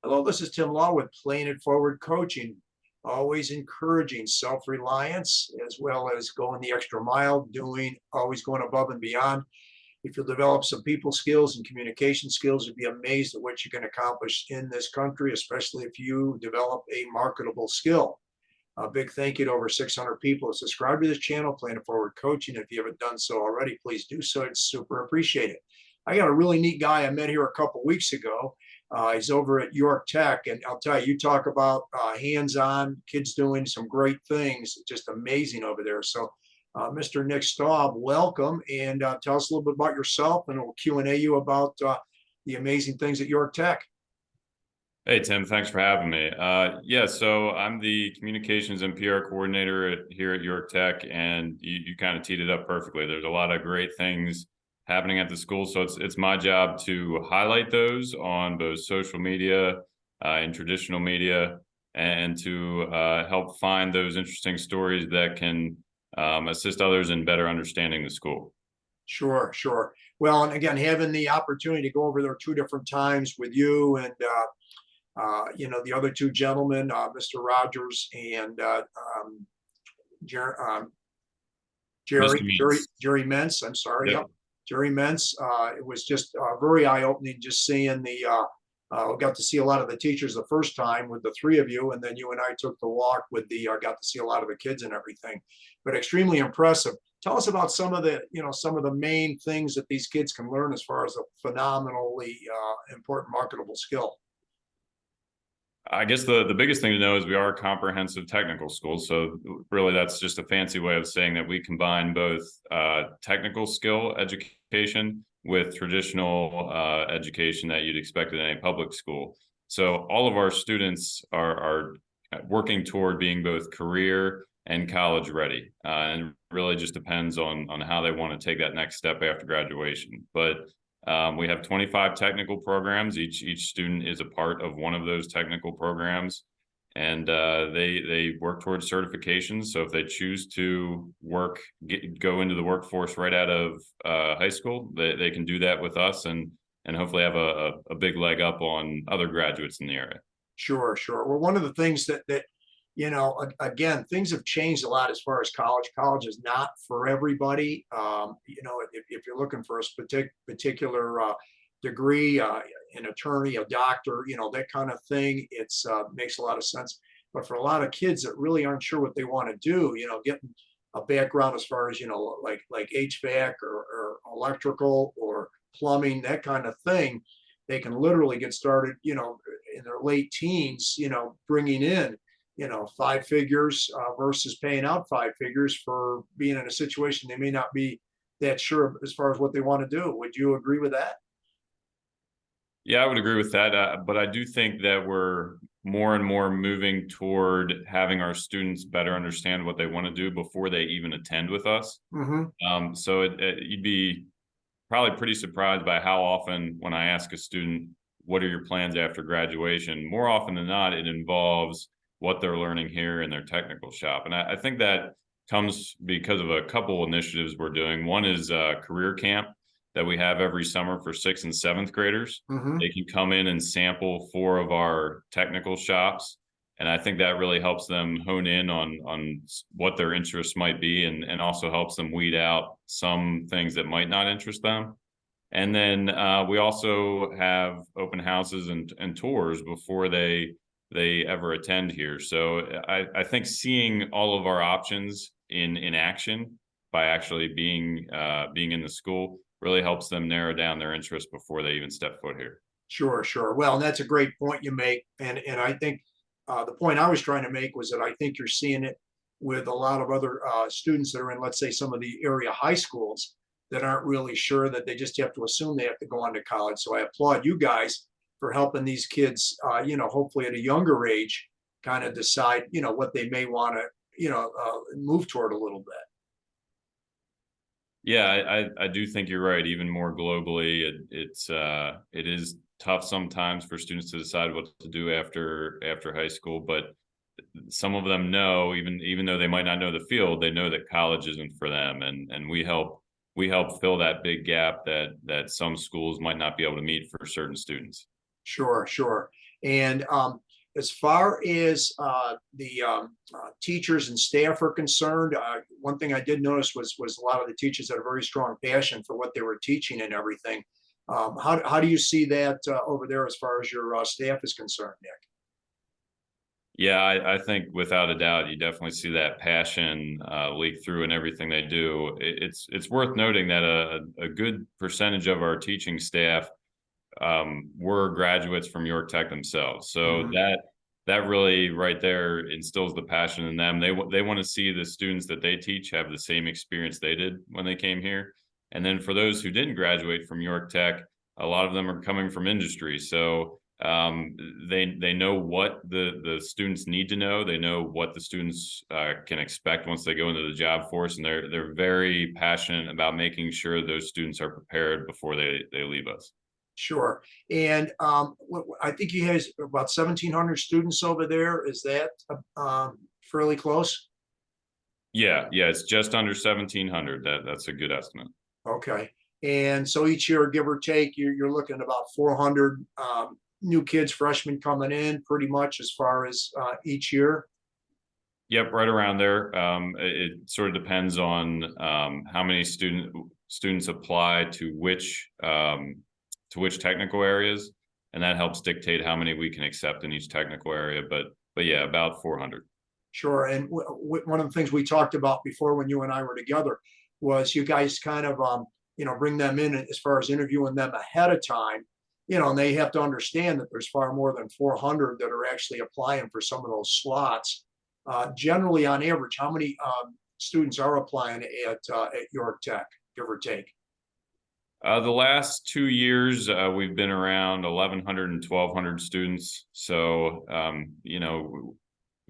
Hello, this is Tim Law with Playing It Forward Coaching. Always encouraging self-reliance as well as going the extra mile, always going above and beyond. If you'll develop some people skills and communication skills, you'd be amazed at what you can accomplish in this country, especially if you develop a marketable skill. A big thank you to over 600 people who subscribe to this channel, Playing It Forward Coaching. If you haven't done so already, please do so. It's super appreciated. I got a really neat guy I met here a couple weeks ago. He's over at York Tech, and I'll tell you, you talk about hands-on, kids doing some great things, just amazing over there. So Mr. Nick Staab, welcome, and tell us a little bit about yourself, and we'll Q&A you about the amazing things at York Tech. Hey, Tim, thanks for having me. So I'm the communications and PR coordinator here at York Tech, and you kind of teed it up perfectly. There's a lot of great things happening at the school, so it's my job to highlight those on both social media and traditional media, and to help find those interesting stories that can assist others in better understanding the school. Sure. Well, and again, having the opportunity to go over there 2 different times with you and the other 2 gentlemen, Mr. Rogers and Jerry Mentz. I'm sorry. Yep. Jerry Mentz. It was just very eye-opening just seeing we got to see a lot of the teachers the first time with the 3 of you, and then you and I took the walk with got to see a lot of the kids and everything, but extremely impressive. Tell us about some of the main things that these kids can learn as far as a phenomenally important marketable skill. I guess the biggest thing to know is we are a comprehensive technical school. So really that's just a fancy way of saying that we combine both technical skill education with traditional education that you'd expect in any public school. So all of our students are working toward being both career and college ready. And really just depends on how they want to take that next step after graduation. But we have 25 technical programs. Each student is a part of one of those technical programs, and they work towards certifications. So if they choose to go into the workforce right out of high school, they can do that with us, and hopefully have a big leg up on other graduates in the area. Sure. Well, one of the things that again, things have changed a lot as far as college. College is not for everybody. If you're looking for a particular degree, an attorney, a doctor, that kind of thing, it's makes a lot of sense. But for a lot of kids that really aren't sure what they want to do, getting a background as far as, like HVAC or electrical or plumbing, that kind of thing, they can literally get started, in their late teens, bringing in 5 figures versus paying out 5 figures for being in a situation they may not be that sure as far as what they want to do. Would you agree with that? Yeah, I would agree with that. But I do think that we're more and more moving toward having our students better understand what they want to do before they even attend with us. Mm-hmm. So you'd be probably pretty surprised by how often when I ask a student, what are your plans after graduation? More often than not, it involves what they're learning here in their technical shop. And I think that comes because of a couple initiatives we're doing. One is career camp that we have every summer for 6th and 7th graders. Mm-hmm. They can come in and sample 4 of our technical shops. And I think that really helps them hone in on what their interests might be, and also helps them weed out some things that might not interest them. And then we also have open houses and tours before they ever attend here. So I think seeing all of our options in action by actually being in the school really helps them narrow down their interest before they even step foot here. Sure. Well, and that's a great point you make. And I think the point I was trying to make was that I think you're seeing it with a lot of other students that are in, let's say, some of the area high schools that aren't really sure, that they just have to assume they have to go on to college. So I applaud you guys for helping these kids, hopefully at a younger age, kind of decide, what they may want to, move toward a little bit. Yeah, I do think you're right. Even more globally, it is tough sometimes for students to decide what to do after high school. But some of them know, even though they might not know the field, they know that college isn't for them, and we help fill that big gap that some schools might not be able to meet for certain students. Sure. And as far as the teachers and staff are concerned, one thing I did notice was a lot of the teachers had a very strong passion for what they were teaching and everything. How do you see that over there as far as your staff is concerned, Nick? Yeah, I think without a doubt, you definitely see that passion leak through in everything they do. It's worth noting that a good percentage of our teaching staff were graduates from York Tech themselves. So that really right there instills the passion in them. They want to see the students that they teach have the same experience they did when they came here. And then for those who didn't graduate from York Tech, a lot of them are coming from industry. So they know what the students need to know. They know what the students can expect once they go into the job force, and they're very passionate about making sure those students are prepared before they leave us. Sure. And I think he has about 1,700 students over there. Is that fairly close? Yeah, it's just under 1,700. That's a good estimate. Okay. And so each year, give or take, you're looking at about 400 new kids, freshmen coming in pretty much as far as each year. Yep, right around there. It sort of depends on how many students apply to which technical areas, and that helps dictate how many we can accept in each technical area. But yeah, about 400. Sure. And one of the things we talked about before when you and I were together was you guys kind of bring them in as far as interviewing them ahead of time, and they have to understand that there's far more than 400 that are actually applying for some of those slots. Generally, on average, how many students are applying at York Tech, give or take? The last 2 years, we've been around 1,100 and 1,200 students. So,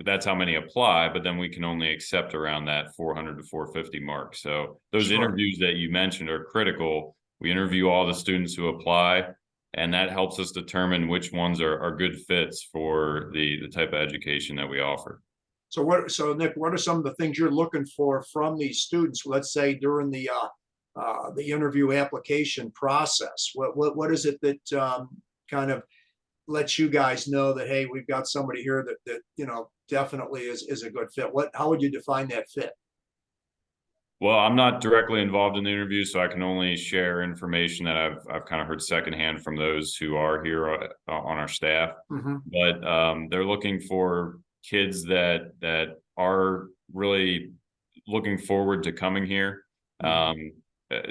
that's how many apply, but then we can only accept around that 400 to 450 mark. So those interviews that you mentioned are critical. We interview all the students who apply, and that helps us determine which ones are good fits for the type of education that we offer. So Nick, what are some of the things you're looking for from these students, let's say during the interview application process? What is it that kind of lets you guys know that, hey, we've got somebody here that definitely is a good fit? How would you define that fit? Well, I'm not directly involved in the interview, so I can only share information that I've kind of heard secondhand from those who are here on our staff. But they're looking for kids that are really looking forward to coming here.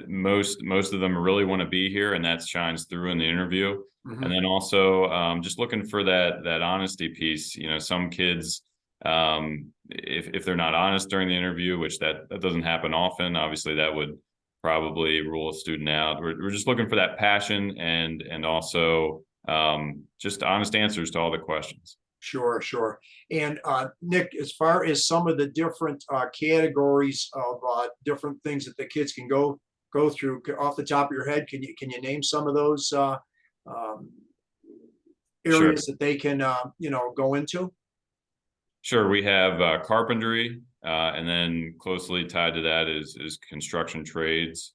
Most of them really want to be here, and that shines through in the interview. And then also just looking for that honesty piece. Some kids, if they're not honest during the interview, which that doesn't happen often, obviously that would probably rule a student out. We're just looking for that passion and also just honest answers to all the questions. Sure. And Nick, as far as some of the different categories of different things that the kids can go through, off the top of your head, can you name some of those areas that they can go into? Sure. We have carpentry, and then closely tied to that is construction trades.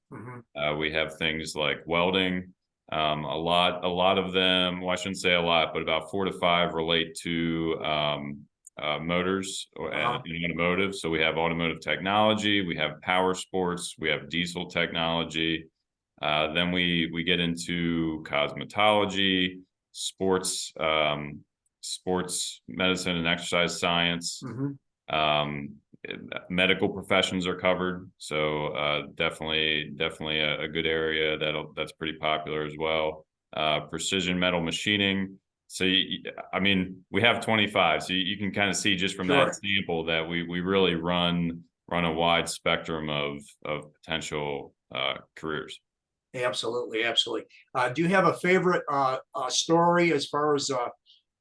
We have things like welding. A lot of them, well, I shouldn't say a lot, but about 4 to 5 relate to motors and automotive. So we have automotive technology, we have power sports, we have diesel technology. Then we get into cosmetology, sports medicine and exercise science. Medical professions are covered, so definitely a good area that's pretty popular as well. Precision metal machining. So we have 25, so you can kind of see just from that sample that we really run a wide spectrum of potential careers. Absolutely. Do you have a favorite story as far as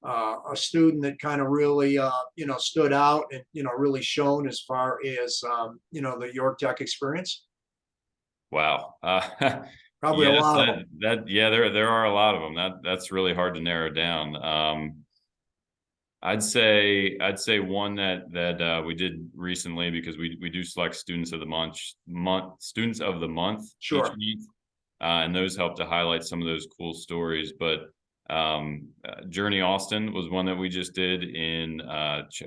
a student that kind of really stood out and really shown as far as the York Tech experience? Wow. Probably a lot of them. There are a lot of them. That's really hard to narrow down. I'd say one that we did recently, because we do select students of the month each month, and those help to highlight some of those cool stories. But Journey Austin was one that we just did in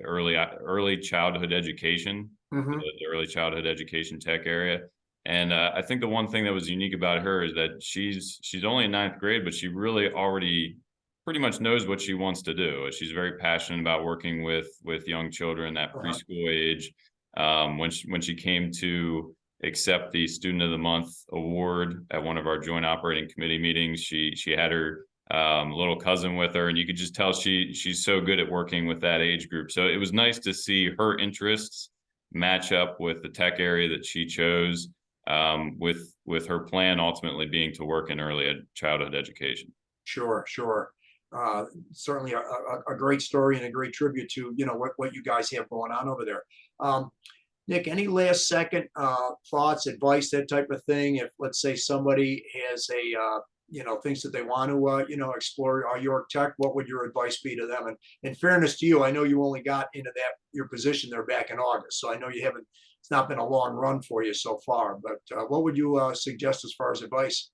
early childhood education, Hmm. the early childhood education tech area. And I think the one thing that was unique about her is that she's only in ninth grade, but she really already pretty much knows what she wants to do. She's very passionate about working with young children at Uh-huh. preschool age. When she came to accept the Student of the Month award at one of our joint operating committee meetings, she had her little cousin with her, and you could just tell she's so good at working with that age group. So it was nice to see her interests match up with the tech area that she chose, with her plan ultimately being to work in early childhood education. Sure, sure. Certainly a great story and a great tribute to, what you guys have going on over there. Nick, any last second thoughts, advice, that type of thing? If, let's say, somebody has thinks that they want to, explore York Tech, what would your advice be to them? And in fairness to you, I know you only got into your position there back in August, so I know it's not been a long run for you so far. But what would you suggest as far as advice?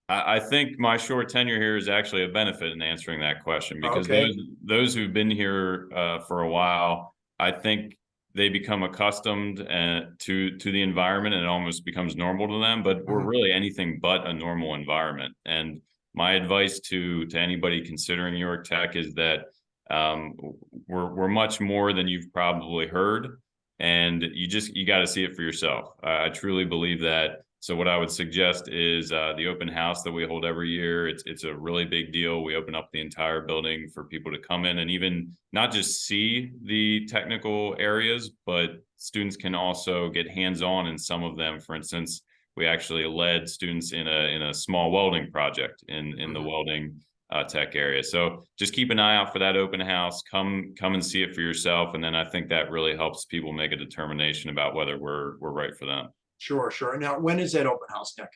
I think my short tenure here is actually a benefit in answering that question, because Okay. those who've been here for a while, I think they become accustomed to the environment, and it almost becomes normal to them. But we're Mhm. really anything but a normal environment. And my advice to anybody considering York Tech is that um, we're much more than you've probably heard, and you got to see it for yourself. I truly believe that. So what I would suggest is the open house that we hold every year. It's a really big deal. We open up the entire building for people to come in and even not just see the technical areas, but students can also get hands-on in some of them. For instance, we actually led students in a small welding project in the Mhm. welding tech area. So just keep an eye out for that open house. Come and see it for yourself, and then I think that really helps people make a determination about whether we're right for them. Sure, sure. Now, when is that open house, Nick?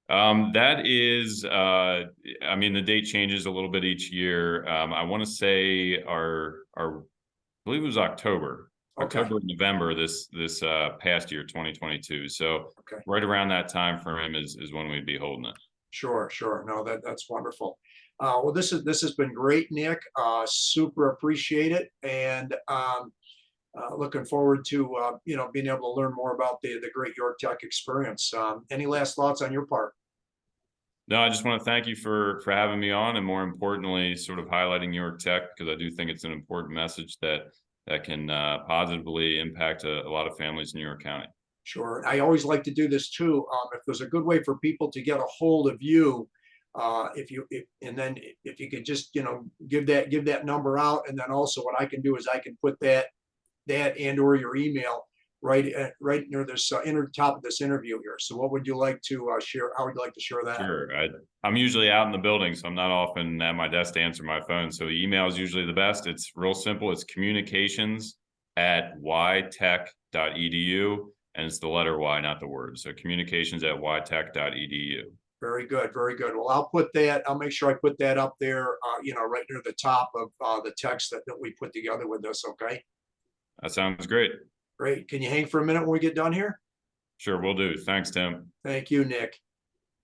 That is, I mean, the date changes a little bit each year. I want to say I believe it was Okay, October, November this past year, 2022. So okay. right around that time frame is when we'd be holding it. Sure, sure. No, that's wonderful. Well, this has been great, Nick. Super appreciate it, and looking forward to being able to learn more about the great York Tech experience. Any last thoughts on your part? No, I just want to thank you for having me on, and more importantly, sort of highlighting York Tech, because I do think it's an important message that can positively impact a lot of families in New York County. Sure. I always like to do this too. If there's a good way for people to get a hold of you, and then if you could just give that number out, and then also what I can do is I can put that and or your email right near this top of this interview here. So what would you like to share? How would you like to share that? Sure. I'm usually out in the building, so I'm not often at my desk to answer my phone. So email is usually the best. It's real simple. It's communications@ytech.edu, and it's the letter Y, not the word. So communications@ytech.edu. Very good, very good. Well, I'll make sure I put that up there, right near the top of the text that we put together with this. Okay, That sounds great. great. Can you hang for a minute when we get done here? Sure, we'll do. Thanks, Tim. Thank you, Nick.